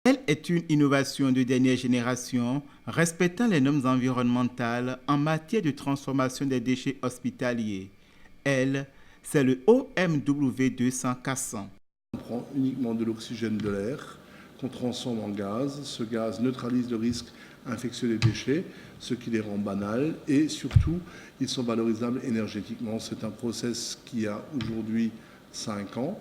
Elle est une innovation de dernière génération respectant les normes environnementales en matière de transformation des déchets hospitaliers. Elle, c'est le OMW 200 Cassan. On prend uniquement de l'oxygène de l'air qu'on transforme en gaz. Ce gaz neutralise le risque infectieux des déchets, ce qui les rend banals et surtout, ils sont valorisables énergétiquement. C'est un process qui a aujourd'hui 5 ans.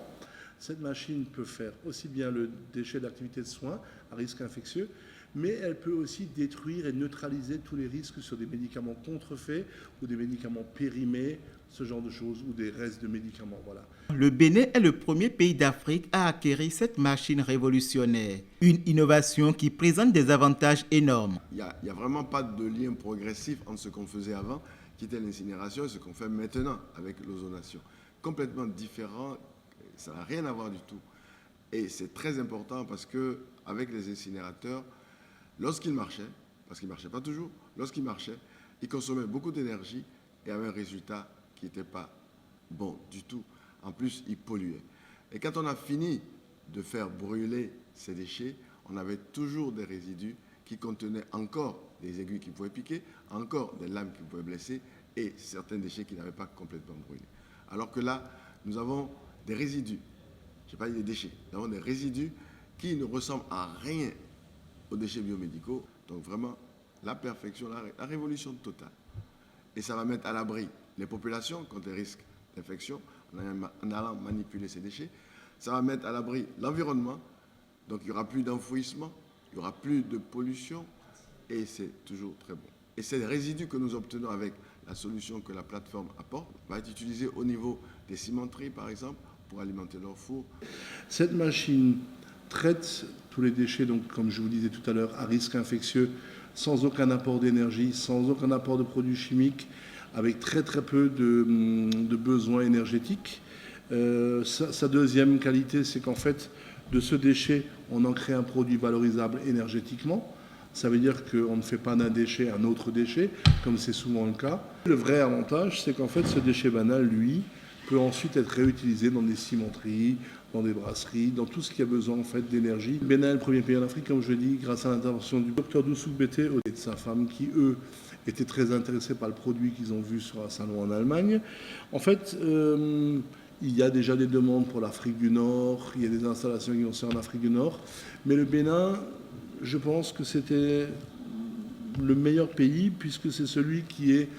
Cette machine peut faire aussi bien le déchet d'activité de soins à risque infectieux, mais elle peut aussi détruire et neutraliser tous les risques sur des médicaments contrefaits ou des médicaments périmés, ce genre de choses, ou des restes de médicaments. Voilà. Le Bénin est le premier pays d'Afrique à acquérir cette machine révolutionnaire. Une innovation qui présente des avantages énormes. Il n'y a vraiment pas de lien progressif entre ce qu'on faisait avant, qui était l'incinération, et ce qu'on fait maintenant avec l'ozonation. Complètement différent, ça n'a rien à voir du tout. Et c'est très important parce qu'avec les incinérateurs, lorsqu'ils marchaient, parce qu'ils ne marchaient pas toujours, lorsqu'ils marchaient, ils consommaient beaucoup d'énergie et avaient un résultat qui n'était pas bon du tout. En plus, ils polluaient. Et quand on a fini de faire brûler ces déchets, on avait toujours des résidus qui contenaient encore des aiguilles qui pouvaient piquer, encore des lames qui pouvaient blesser et certains déchets qui n'avaient pas complètement brûlé. Alors que là, nous avons des résidus, je n'ai pas dit des déchets, nous avons des résidus qui ne ressemblent à rien aux déchets biomédicaux. Donc vraiment, la perfection, la révolution totale. Et ça va mettre à l'abri les populations contre les risques d'infection en allant manipuler ces déchets. Ça va mettre à l'abri l'environnement. Donc il n'y aura plus d'enfouissement, il n'y aura plus de pollution et c'est toujours très bon. Et ces résidus que nous obtenons avec la solution que la plateforme apporte va être utilisé au niveau des cimenteries par exemple pour alimenter leurs fours. Cette machine traite tous les déchets, donc comme je vous disais tout à l'heure, à risque infectieux, sans aucun apport d'énergie, sans aucun apport de produits chimiques, avec très très peu de besoins énergétiques. Sa deuxième qualité, c'est qu'en fait, de ce déchet, on en crée un produit valorisable énergétiquement. Ça veut dire qu'on ne fait pas d'un déchet un autre déchet, comme c'est souvent le cas. Le vrai avantage, c'est qu'en fait, ce déchet banal, lui, peut ensuite être réutilisé dans des cimenteries, dans des brasseries, dans tout ce qui a besoin en fait d'énergie. Le Bénin est le premier pays en Afrique, comme je l'ai dit, grâce à l'intervention du docteur Doussou Bété et de sa femme, qui eux étaient très intéressés par le produit qu'ils ont vu sur un salon en Allemagne. En fait, il y a déjà des demandes pour l'Afrique du Nord, il y a des installations qui vont se faire en Afrique du Nord, mais le Bénin, je pense que c'était le meilleur pays puisque c'est celui qui est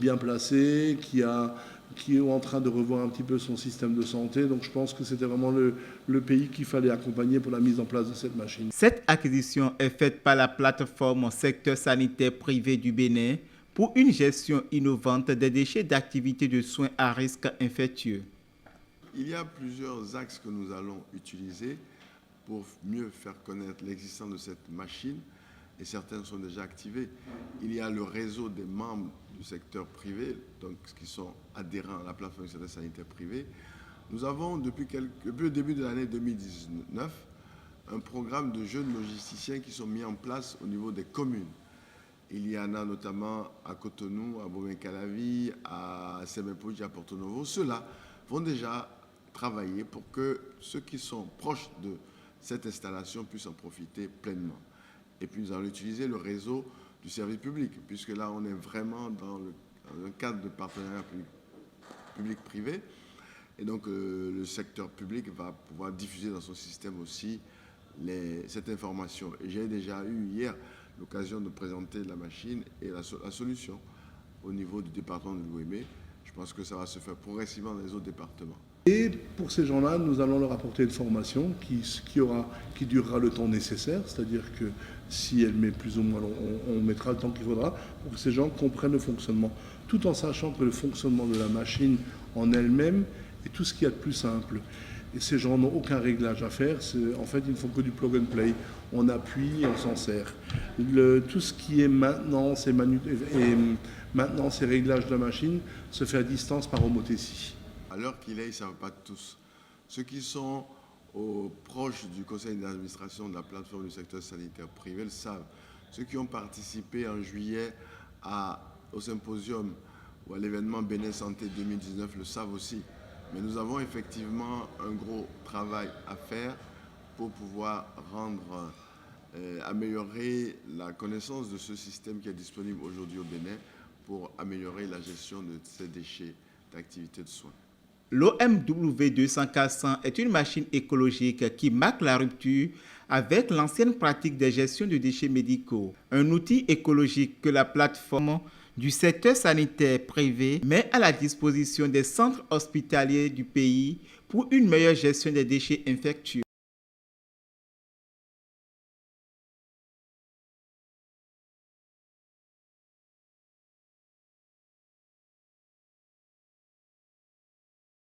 bien placé, qui est en train de revoir un petit peu son système de santé. Donc je pense que c'était vraiment le pays qu'il fallait accompagner pour la mise en place de cette machine. Cette acquisition est faite par la plateforme secteur sanitaire privé du Bénin pour une gestion innovante des déchets d'activités de soins à risque infectieux. Il y a plusieurs axes que nous allons utiliser pour mieux faire connaître l'existence de cette machine et certaines sont déjà activées. Il y a le réseau des membres du secteur privé, donc qui sont adhérents à la plateforme du secteur sanitaire privé. Nous avons depuis le début de l'année 2019 un programme de jeunes logisticiens qui sont mis en place au niveau des communes. Il y en a notamment à Cotonou, à Boven-Calavi, à Semepoji, à Porto Novo. Ceux-là vont déjà travailler pour que ceux qui sont proches de cette installation puissent en profiter pleinement. Et puis nous allons utiliser le réseau du service public, puisque là on est vraiment dans un cadre de partenariat public-privé. Et donc le secteur public va pouvoir diffuser dans son système aussi cette information. Et j'ai déjà eu hier l'occasion de présenter la machine et la solution au niveau du département de l'Ouémé. Je pense que ça va se faire progressivement dans les autres départements. Et pour ces gens-là, nous allons leur apporter une formation qui durera le temps nécessaire, c'est-à-dire que si elle met plus ou moins long, on mettra le temps qu'il faudra pour que ces gens comprennent le fonctionnement, tout en sachant que le fonctionnement de la machine en elle-même est tout ce qu'il y a de plus simple. Et ces gens n'ont aucun réglage à faire, en fait ils ne font que du plug and play, on appuie et on s'en sert. Tout ce qui est maintenance et réglages de la machine se fait à distance par homothétie. À l'heure qu'il est, ils ne savent pas tous. Ceux qui sont proches du conseil d'administration de la plateforme du secteur sanitaire privé le savent. Ceux qui ont participé en juillet au symposium ou à l'événement Bénin Santé 2019 le savent aussi. Mais nous avons effectivement un gros travail à faire pour pouvoir améliorer la connaissance de ce système qui est disponible aujourd'hui au Bénin pour améliorer la gestion de ces déchets d'activité de soins. L'OMW 200-400 est une machine écologique qui marque la rupture avec l'ancienne pratique de gestion de déchets médicaux. Un outil écologique que la plateforme du secteur sanitaire privé met à la disposition des centres hospitaliers du pays pour une meilleure gestion des déchets infectieux.